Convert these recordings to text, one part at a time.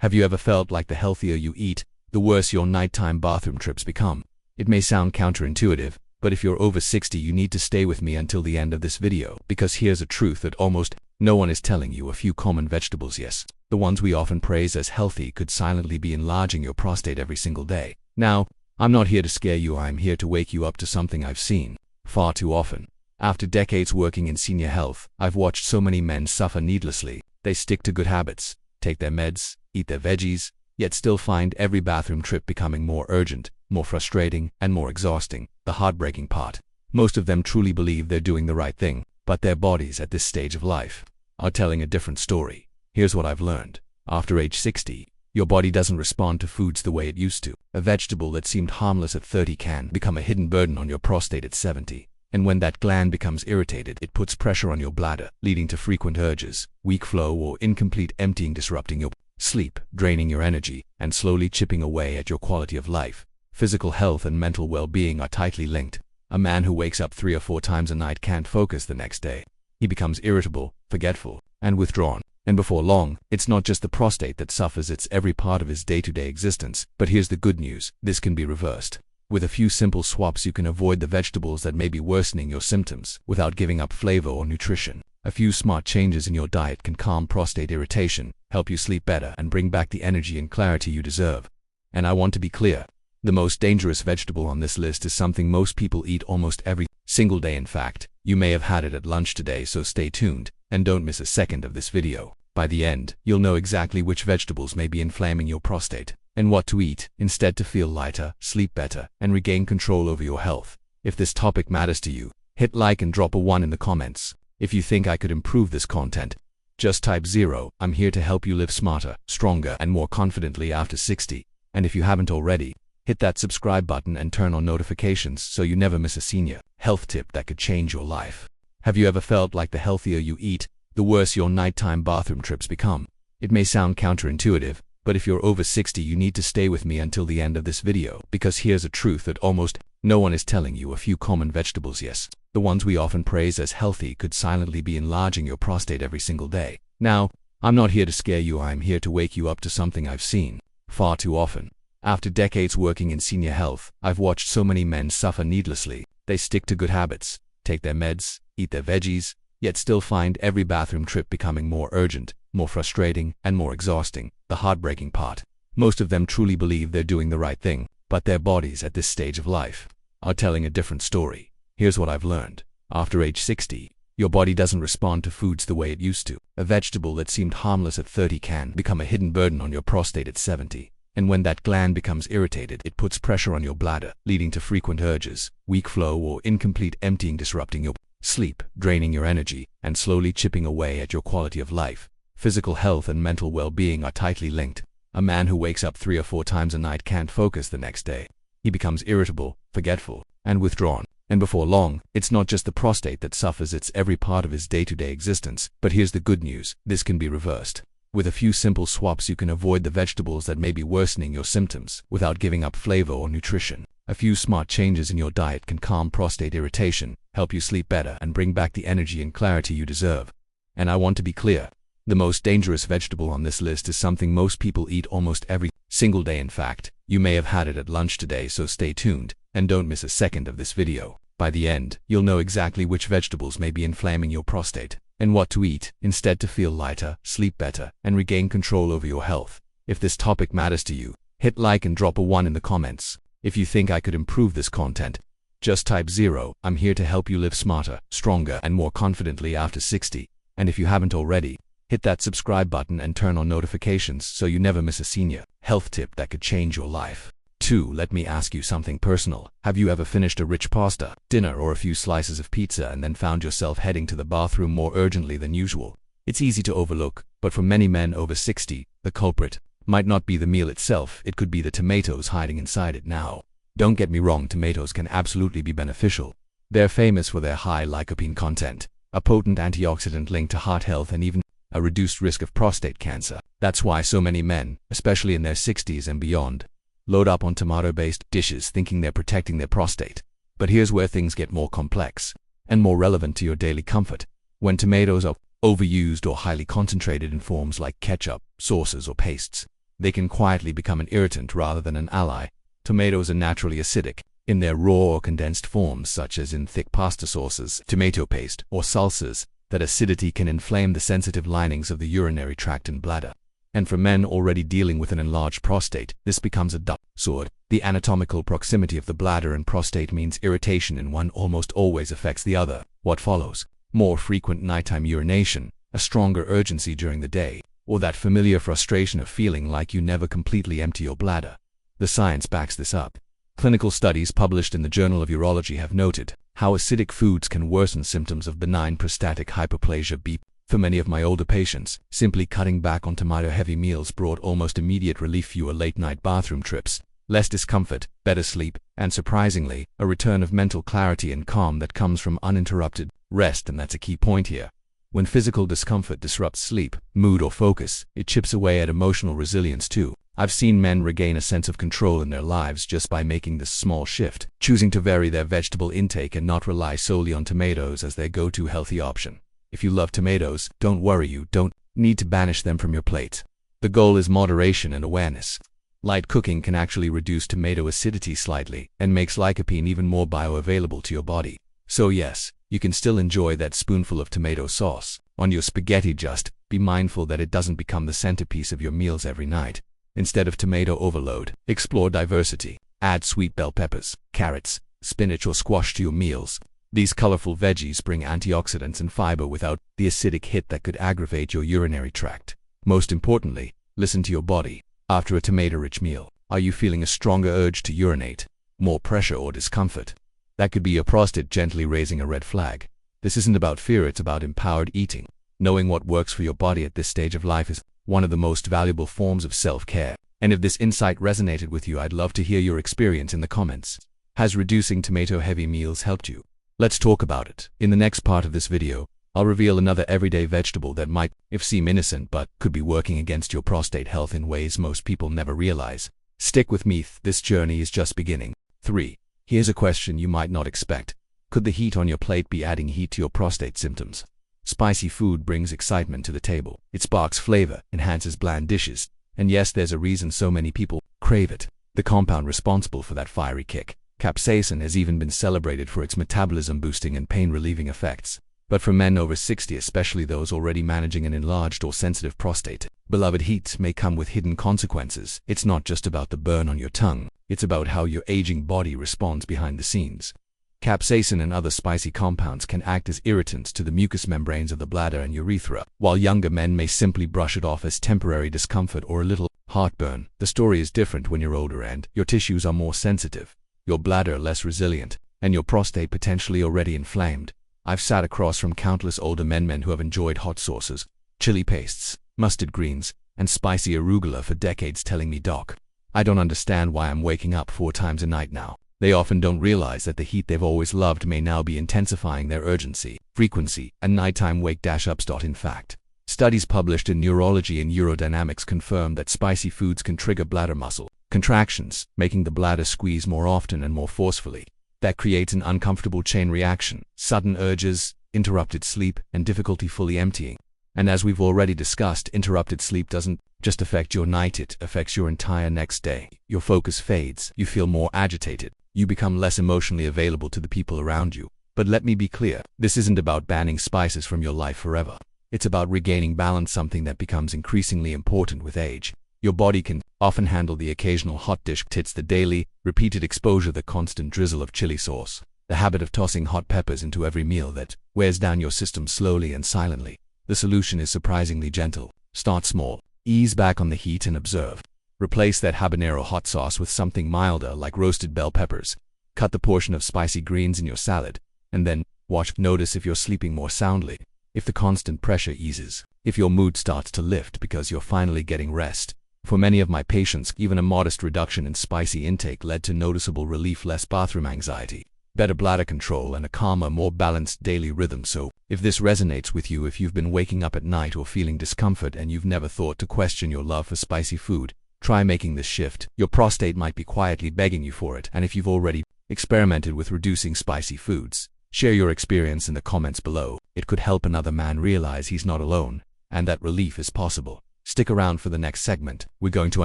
Have you ever felt like the healthier you eat, the worse your nighttime bathroom trips become? It may sound counterintuitive, but if you're over 60, you need to stay with me until the end of this video, because here's a truth that almost no one is telling you. A few common vegetables, yes, the ones we often praise as healthy, could silently be enlarging your prostate every single day. Now, I'm not here to scare you, I'm here to wake you up to something I've seen far too often. After decades working in senior health, I've watched so many men suffer needlessly. They stick to good habits, take their meds, eat their veggies, yet still find every bathroom trip becoming more urgent, more frustrating, and more exhausting. The heartbreaking part: most of them truly believe they're doing the right thing, but their bodies at this stage of life are telling a different story. Here's what I've learned. After age 60, your body doesn't respond to foods the way it used to. A vegetable that seemed harmless at 30 can become a hidden burden on your prostate at 70. And when that gland becomes irritated, it puts pressure on your bladder, leading to frequent urges, weak flow, or incomplete emptying, disrupting your sleep, draining your energy, and slowly chipping away at your quality of life. Physical health and mental well-being are tightly linked. A man who wakes up 3 or 4 times a night can't focus the next day. He becomes irritable, forgetful, and withdrawn. And before long, it's not just the prostate that suffers, it's every part of his day-to-day existence. But here's the good news: this can be reversed. With a few simple swaps, you can avoid the vegetables that may be worsening your symptoms without giving up flavor or nutrition. A few smart changes in your diet can calm prostate irritation, help you sleep better, and bring back the energy and clarity you deserve. And I want to be clear: the most dangerous vegetable on this list is something most people eat almost every single day. In fact, you may have had it at lunch today, so stay tuned and don't miss a second of this video. By the end, you'll know exactly which vegetables may be inflaming your prostate and what to eat instead to feel lighter, sleep better, and regain control over your health. If this topic matters to you, hit like and drop a 1 in the comments. If you think I could improve this content, just type 0. I'm here to help you live smarter, stronger, and more confidently after 60. And if you haven't already, hit that subscribe button and turn on notifications so you never miss a senior health tip that could change your life. Have you ever felt like the healthier you eat, the worse your nighttime bathroom trips become? It may sound counterintuitive, but if you're over 60, you need to stay with me until the end of this video, because here's a truth that almost no one is telling you. A few common vegetables, yes, the ones we often praise as healthy, could silently be enlarging your prostate every single day. Now, I'm not here to scare you, I'm here to wake you up to something I've seen far too often. After decades working in senior health, I've watched so many men suffer needlessly. They stick to good habits, take their meds, eat their veggies, yet still find every bathroom trip becoming more urgent, more frustrating, and more exhausting. The heartbreaking part: most of them truly believe they're doing the right thing, but their bodies at this stage of life are telling a different story. Here's what I've learned. After age 60, your body doesn't respond to foods the way it used to. A vegetable that seemed harmless at 30 can become a hidden burden on your prostate at 70. And when that gland becomes irritated, it puts pressure on your bladder, leading to frequent urges, weak flow, or incomplete emptying, disrupting your sleep, draining your energy, and slowly chipping away at your quality of life. Physical health and mental well-being are tightly linked. A man who wakes up 3 or 4 times a night can't focus the next day. He becomes irritable, forgetful, and withdrawn. And before long, it's not just the prostate that suffers, it's every part of his day-to-day existence. But here's the good news: this can be reversed. With a few simple swaps, you can avoid the vegetables that may be worsening your symptoms without giving up flavor or nutrition. A few smart changes in your diet can calm prostate irritation, help you sleep better, and bring back the energy and clarity you deserve. And I want to be clear: the most dangerous vegetable on this list is something most people eat almost every single day. In fact, you may have had it at lunch today, so stay tuned and don't miss a second of this video. By the end, you'll know exactly which vegetables may be inflaming your prostate and what to eat instead to feel lighter, sleep better, and regain control over your health. If this topic matters to you, hit like and drop a 1 in the comments. If you think I could improve this content, just type 0. I'm here to help you live smarter, stronger, and more confidently after 60. And if you haven't already, hit that subscribe button and turn on notifications so you never miss a senior health tip that could change your life. 2. Let me ask you something personal. Have you ever finished a rich pasta dinner or a few slices of pizza and then found yourself heading to the bathroom more urgently than usual? It's easy to overlook, but for many men over 60, the culprit might not be the meal itself, it could be the tomatoes hiding inside it. Now, don't get me wrong, tomatoes can absolutely be beneficial. They're famous for their high lycopene content, a potent antioxidant linked to heart health and even a reduced risk of prostate cancer. That's why so many men, especially in their 60s and beyond, load up on tomato-based dishes thinking they're protecting their prostate. But here's where things get more complex and more relevant to your daily comfort. When tomatoes are overused or highly concentrated in forms like ketchup, sauces, or pastes, they can quietly become an irritant rather than an ally. Tomatoes are naturally acidic in their raw or condensed forms, such as in thick pasta sauces, tomato paste, or salsas. That acidity can inflame the sensitive linings of the urinary tract and bladder. And for men already dealing with an enlarged prostate, this becomes a double sword. The anatomical proximity of the bladder and prostate means irritation in one almost always affects the other. What follows? More frequent nighttime urination, a stronger urgency during the day, or that familiar frustration of feeling like you never completely empty your bladder. The science backs this up. Clinical studies published in the Journal of Urology have noted how acidic foods can worsen symptoms of benign prostatic hyperplasia (BIP). For many of my older patients, simply cutting back on tomato-heavy meals brought almost immediate relief: fewer late-night bathroom trips, less discomfort, better sleep, and surprisingly, a return of mental clarity and calm that comes from uninterrupted rest. And that's a key point here. When physical discomfort disrupts sleep, mood, or focus, it chips away at emotional resilience too. I've seen men regain a sense of control in their lives just by making this small shift, choosing to vary their vegetable intake and not rely solely on tomatoes as their go-to healthy option. If you love tomatoes, don't worry, you don't need to banish them from your plate. The goal is moderation and awareness. Light cooking can actually reduce tomato acidity slightly and makes lycopene even more bioavailable to your body. So yes, you can still enjoy that spoonful of tomato sauce on your spaghetti. Just be mindful that it doesn't become the centerpiece of your meals every night. Instead of tomato overload, explore diversity. Add sweet bell peppers, carrots, spinach, or squash to your meals. These colorful veggies bring antioxidants and fiber without the acidic hit that could aggravate your urinary tract. Most importantly, listen to your body. After a tomato-rich meal, are you feeling a stronger urge to urinate, more pressure, or discomfort? That could be your prostate gently raising a red flag. This isn't about fear, it's about empowered eating. Knowing what works for your body at this stage of life is one of the most valuable forms of self-care. And if this insight resonated with you, I'd love to hear your experience in the comments. Has reducing tomato-heavy meals helped you? Let's talk about it. In the next part of this video, I'll reveal another everyday vegetable that might seem innocent but could be working against your prostate health in ways most people never realize. Stick with me, this journey is just beginning. 3. Here's a question you might not expect. Could the heat on your plate be adding heat to your prostate symptoms? Spicy food brings excitement to the table. It sparks flavor, enhances bland dishes, and yes, there's a reason so many people crave it. The compound responsible for that fiery kick, capsaicin, has even been celebrated for its metabolism-boosting and pain-relieving effects. But for men over 60, especially those already managing an enlarged or sensitive prostate, beloved heat may come with hidden consequences. It's not just about the burn on your tongue, it's about how your aging body responds behind the scenes. Capsaicin and other spicy compounds can act as irritants to the mucous membranes of the bladder and urethra. While younger men may simply brush it off as temporary discomfort or a little heartburn, the story is different when you're older and your tissues are more sensitive, your bladder less resilient, and your prostate potentially already inflamed. I've sat across from countless older men who have enjoyed hot sauces, chili pastes, mustard greens, and spicy arugula for decades, telling me, "Doc, I don't understand why I'm waking up 4 times a night now." They often don't realize that the heat they've always loved may now be intensifying their urgency, frequency, and nighttime wake-ups. In fact, studies published in Neurology and Urodynamics confirm that spicy foods can trigger bladder muscle contractions, making the bladder squeeze more often and more forcefully. That creates an uncomfortable chain reaction, sudden urges, interrupted sleep, and difficulty fully emptying. And as we've already discussed, interrupted sleep doesn't just affect your night, it affects your entire next day. Your focus fades, you feel more agitated, you become less emotionally available to the people around you. But let me be clear, this isn't about banning spices from your life forever. It's about regaining balance, something that becomes increasingly important with age. Your body can often handle the occasional hot dish. It's the daily, repeated exposure, the constant drizzle of chili sauce, the habit of tossing hot peppers into every meal that wears down your system slowly and silently. The solution is surprisingly gentle. Start small, ease back on the heat, and observe. Replace that habanero hot sauce with something milder like roasted bell peppers. Cut the portion of spicy greens in your salad, and then watch. Notice if you're sleeping more soundly, if the constant pressure eases, if your mood starts to lift because you're finally getting rest. For many of my patients, even a modest reduction in spicy intake led to noticeable relief, less bathroom anxiety, better bladder control, and a calmer, more balanced daily rhythm. So, if this resonates with you, if you've been waking up at night or feeling discomfort and you've never thought to question your love for spicy food, try making this shift. Your prostate might be quietly begging you for it. And if you've already experimented with reducing spicy foods, share your experience in the comments below. It could help another man realize he's not alone, and that relief is possible. Stick around for the next segment. We're going to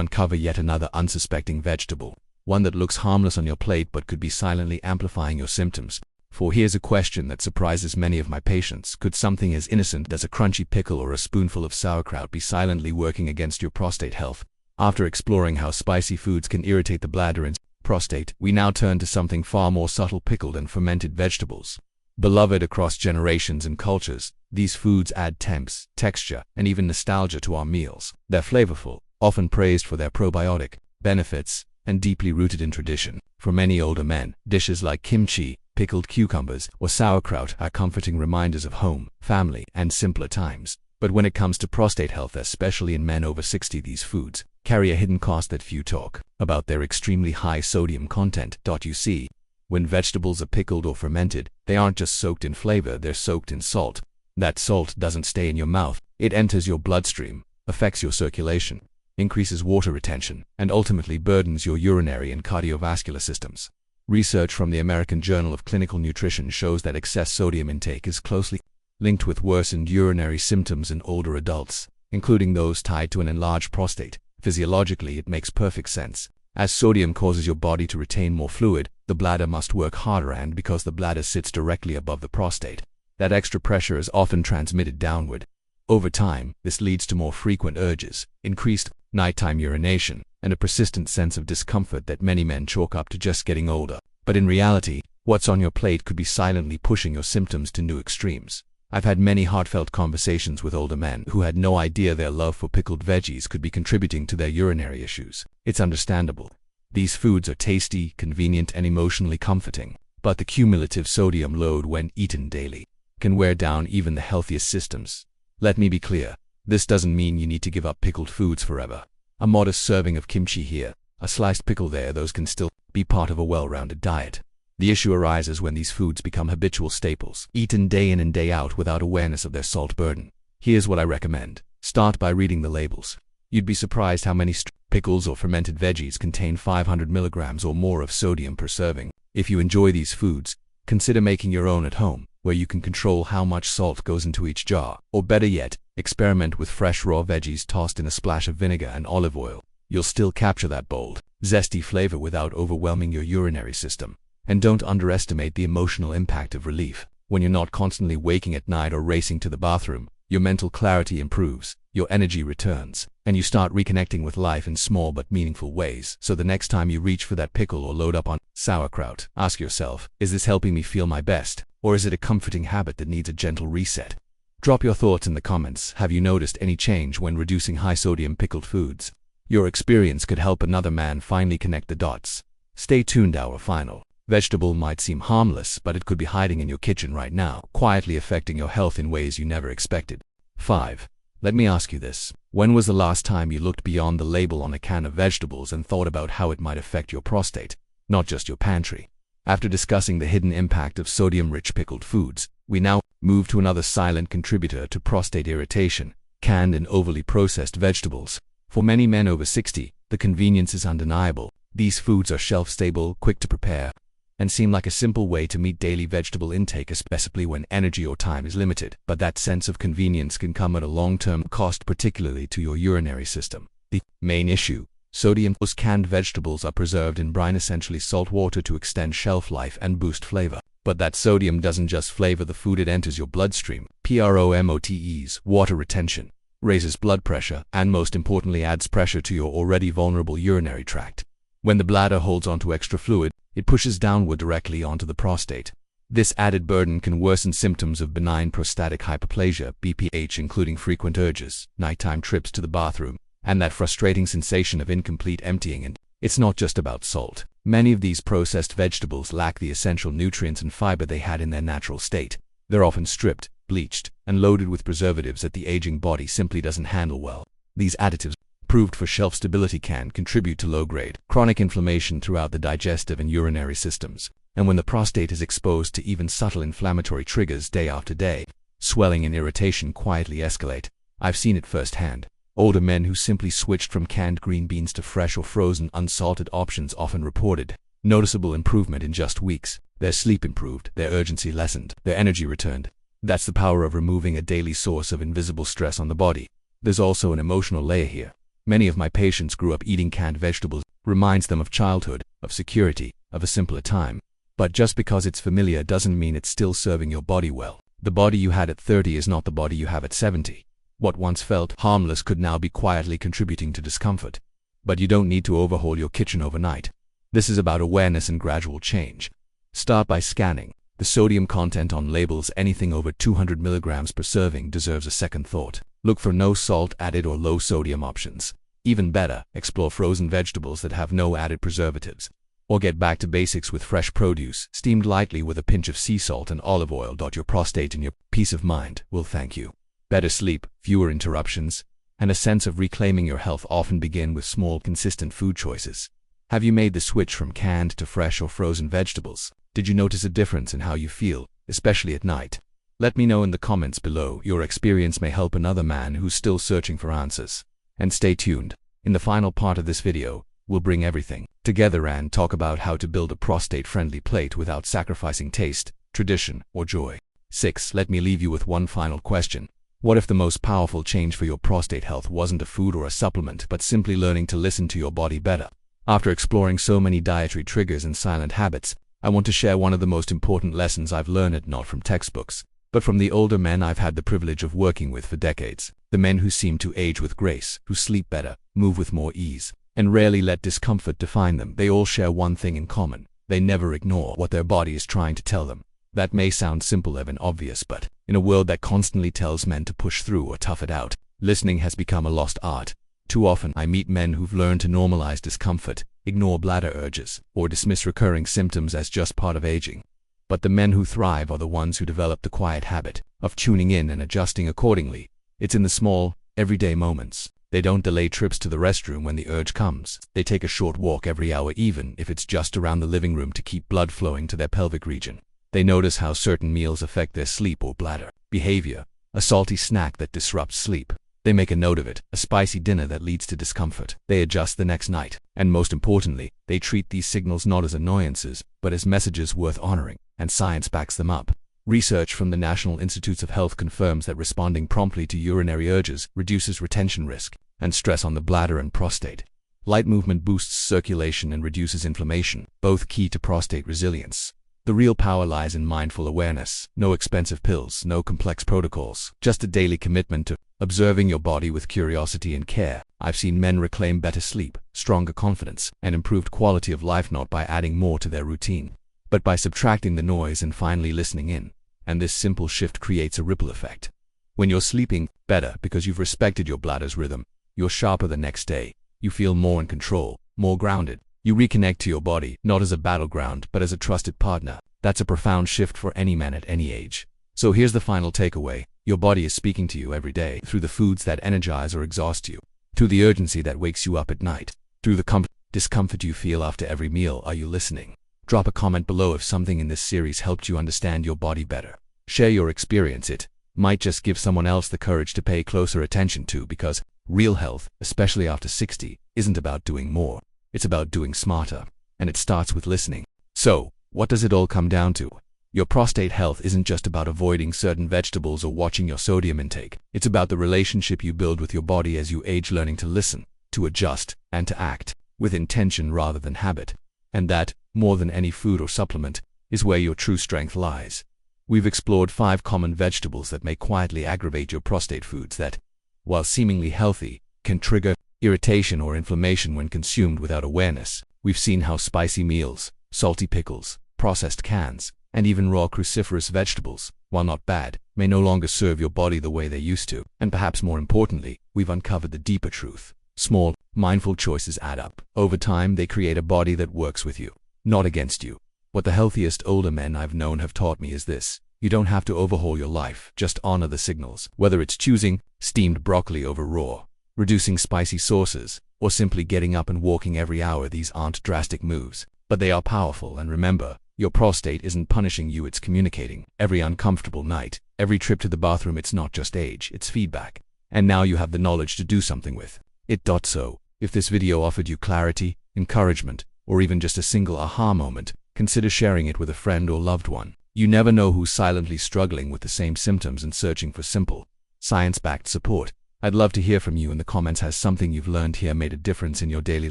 uncover yet another unsuspecting vegetable, one that looks harmless on your plate but could be silently amplifying your symptoms. For here's a question that surprises many of my patients. Could something as innocent as a crunchy pickle or a spoonful of sauerkraut be silently working against your prostate health? After exploring how spicy foods can irritate the bladder and prostate, we now turn to something far more subtle: pickled and fermented vegetables. Beloved across generations and cultures, these foods add texture, and even nostalgia to our meals. They're flavorful, often praised for their probiotic benefits, and deeply rooted in tradition. For many older men, dishes like kimchi, pickled cucumbers, or sauerkraut are comforting reminders of home, family, and simpler times. But when it comes to prostate health, especially in men over 60, these foods carry a hidden cost that few talk about: their extremely high sodium content. You see, when vegetables are pickled or fermented, they aren't just soaked in flavor, they're soaked in salt. That salt doesn't stay in your mouth, it enters your bloodstream, affects your circulation, increases water retention, and ultimately burdens your urinary and cardiovascular systems. Research from the American Journal of Clinical Nutrition shows that excess sodium intake is closely linked with worsened urinary symptoms in older adults, including those tied to an enlarged prostate. Physiologically, it makes perfect sense. As sodium causes your body to retain more fluid, the bladder must work harder, and because the bladder sits directly above the prostate, that extra pressure is often transmitted downward. Over time, this leads to more frequent urges, increased nighttime urination, and a persistent sense of discomfort that many men chalk up to just getting older. But in reality, what's on your plate could be silently pushing your symptoms to new extremes. I've had many heartfelt conversations with older men who had no idea their love for pickled veggies could be contributing to their urinary issues. It's understandable. These foods are tasty, convenient, and emotionally comforting, but the cumulative sodium load when eaten daily can wear down even the healthiest systems. Let me be clear, this doesn't mean you need to give up pickled foods forever. A modest serving of kimchi here, a sliced pickle there, those can still be part of a well-rounded diet. The issue arises when these foods become habitual staples, eaten day in and day out without awareness of their salt burden. Here's what I recommend. Start by reading the labels. You'd be surprised how many pickles or fermented veggies contain 500 milligrams or more of sodium per serving. If you enjoy these foods, consider making your own at home, where you can control how much salt goes into each jar. Or better yet, experiment with fresh raw veggies tossed in a splash of vinegar and olive oil. You'll still capture that bold, zesty flavor without overwhelming your urinary system. And don't underestimate the emotional impact of relief. When you're not constantly waking at night or racing to the bathroom, your mental clarity improves, your energy returns, and you start reconnecting with life in small but meaningful ways. So the next time you reach for that pickle or load up on sauerkraut, ask yourself, is this helping me feel my best, or is it a comforting habit that needs a gentle reset? Drop your thoughts in the comments. Have you noticed any change when reducing high-sodium pickled foods? Your experience could help another man finally connect the dots. Stay tuned. Our final vegetable might seem harmless, but it could be hiding in your kitchen right now, quietly affecting your health in ways you never expected. 5. Let me ask you this. When was the last time you looked beyond the label on a can of vegetables and thought about how it might affect your prostate, not just your pantry? After discussing the hidden impact of sodium-rich pickled foods, we now move to another silent contributor to prostate irritation: canned and overly processed vegetables. For many men over 60, the convenience is undeniable. These foods are shelf-stable, quick to prepare, and seem like a simple way to meet daily vegetable intake, especially when energy or time is limited. But that sense of convenience can come at a long-term cost, particularly to your urinary system. The main issue: sodium. Most canned vegetables are preserved in brine, essentially salt water, to extend shelf life and boost flavor. But that sodium doesn't just flavor the food, it enters your bloodstream. PROMOTEs, water retention, raises blood pressure, and most importantly adds pressure to your already vulnerable urinary tract. When the bladder holds onto extra fluid, it pushes downward directly onto the prostate. This added burden can worsen symptoms of benign prostatic hyperplasia, BPH, including frequent urges, nighttime trips to the bathroom, and that frustrating sensation of incomplete emptying. And it's not just about salt. Many of these processed vegetables lack the essential nutrients and fiber they had in their natural state. They're often stripped, bleached, and loaded with preservatives that the aging body simply doesn't handle well. These additives, proved for shelf stability, can contribute to low-grade chronic inflammation throughout the digestive and urinary systems. And when the prostate is exposed to even subtle inflammatory triggers day after day, swelling and irritation quietly escalate. I've seen it firsthand. Older men who simply switched from canned green beans to fresh or frozen unsalted options often reported noticeable improvement in just weeks. Their sleep improved, their urgency lessened, their energy returned. That's the power of removing a daily source of invisible stress on the body. There's also an emotional layer here. Many of my patients grew up eating canned vegetables. Reminds them of childhood, of security, of a simpler time. But just because it's familiar doesn't mean it's still serving your body well. The body you had at 30 is not the body you have at 70. What once felt harmless could now be quietly contributing to discomfort. But you don't need to overhaul your kitchen overnight. This is about awareness and gradual change. Start by scanning. The sodium content on labels. Anything over 200 milligrams per serving deserves a second thought. Look for no salt added or low sodium options. Even better, explore frozen vegetables that have no added preservatives. Or get back to basics with fresh produce, steamed lightly with a pinch of sea salt and olive oil. Your prostate and your peace of mind will thank you. Better sleep, fewer interruptions, and a sense of reclaiming your health often begin with small, consistent food choices. Have you made the switch from canned to fresh or frozen vegetables? Did you notice a difference in how you feel, especially at night? Let me know in the comments below. Your experience may help another man who's still searching for answers. And stay tuned. In the final part of this video, we'll bring everything together and talk about how to build a prostate-friendly plate without sacrificing taste, tradition, or joy. 6. Let me leave you with one final question. What if the most powerful change for your prostate health wasn't a food or a supplement, but simply learning to listen to your body better? After exploring so many dietary triggers and silent habits, I want to share one of the most important lessons I've learned, not from textbooks, but from the older men I've had the privilege of working with for decades. The men who seem to age with grace, who sleep better, move with more ease, and rarely let discomfort define them. They all share one thing in common. They never ignore what their body is trying to tell them. That may sound simple and obvious, but in a world that constantly tells men to push through or tough it out, listening has become a lost art. Too often I meet men who've learned to normalize discomfort, ignore bladder urges, or dismiss recurring symptoms as just part of aging. But the men who thrive are the ones who develop the quiet habit of tuning in and adjusting accordingly. It's in the small, everyday moments. They don't delay trips to the restroom when the urge comes. They take a short walk every hour, even if it's just around the living room, to keep blood flowing to their pelvic region. They notice how certain meals affect their sleep or bladder behavior. A salty snack that disrupts sleep. They make a note of it. A spicy dinner that leads to discomfort. They adjust the next night. And most importantly, they treat these signals not as annoyances, but as messages worth honoring. And science backs them up. Research from the National Institutes of Health confirms that responding promptly to urinary urges reduces retention risk and stress on the bladder and prostate. Light movement boosts circulation and reduces inflammation, both key to prostate resilience. The real power lies in mindful awareness. No expensive pills, no complex protocols, just a daily commitment to observing your body with curiosity and care. I've seen men reclaim better sleep, stronger confidence, and improved quality of life, not by adding more to their routine, but by subtracting the noise and finally listening in. And this simple shift creates a ripple effect. When you're sleeping better because you've respected your bladder's rhythm, you're sharper the next day. You feel more in control, more grounded. You reconnect to your body, not as a battleground, but as a trusted partner. That's a profound shift for any man at any age. So here's the final takeaway. Your body is speaking to you every day, through the foods that energize or exhaust you, through the urgency that wakes you up at night, through the discomfort you feel after every meal. Are you listening? Drop a comment below if something in this series helped you understand your body better. Share your experience. It might just give someone else the courage to pay closer attention to, because real health, especially after 60, isn't about doing more. It's about doing smarter. And it starts with listening. So, what does it all come down to? Your prostate health isn't just about avoiding certain vegetables or watching your sodium intake. It's about the relationship you build with your body as you age, learning to listen, to adjust, and to act with intention rather than habit. And that, more than any food or supplement, is where your true strength lies. We've explored 5 common vegetables that may quietly aggravate your prostate, foods that, while seemingly healthy, can trigger irritation or inflammation when consumed without awareness. We've seen how spicy meals, salty pickles, processed cans, and even raw cruciferous vegetables, while not bad, may no longer serve your body the way they used to. And perhaps more importantly, we've uncovered the deeper truth. Small, mindful choices add up. Over time, they create a body that works with you, not against you. What the healthiest older men I've known have taught me is this: you don't have to overhaul your life, just honor the signals. Whether it's choosing steamed broccoli over raw, reducing spicy sauces, or simply getting up and walking every hour, these aren't drastic moves, but they are powerful. And remember, your prostate isn't punishing you, it's communicating. Every uncomfortable night, every trip to the bathroom, it's not just age, it's feedback. And now you have the knowledge to do something with it. So, if this video offered you clarity, encouragement, or even just a single aha moment, consider sharing it with a friend or loved one. You never know who's silently struggling with the same symptoms and searching for simple, science-backed support. I'd love to hear from you in the comments. Has something you've learned here made a difference in your daily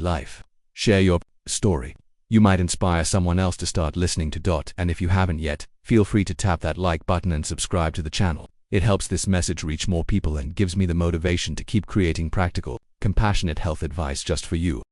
life? Share your story. You might inspire someone else to start listening to . And if you haven't yet, feel free to tap that like button and subscribe to the channel. It helps this message reach more people and gives me the motivation to keep creating practical, compassionate health advice just for you.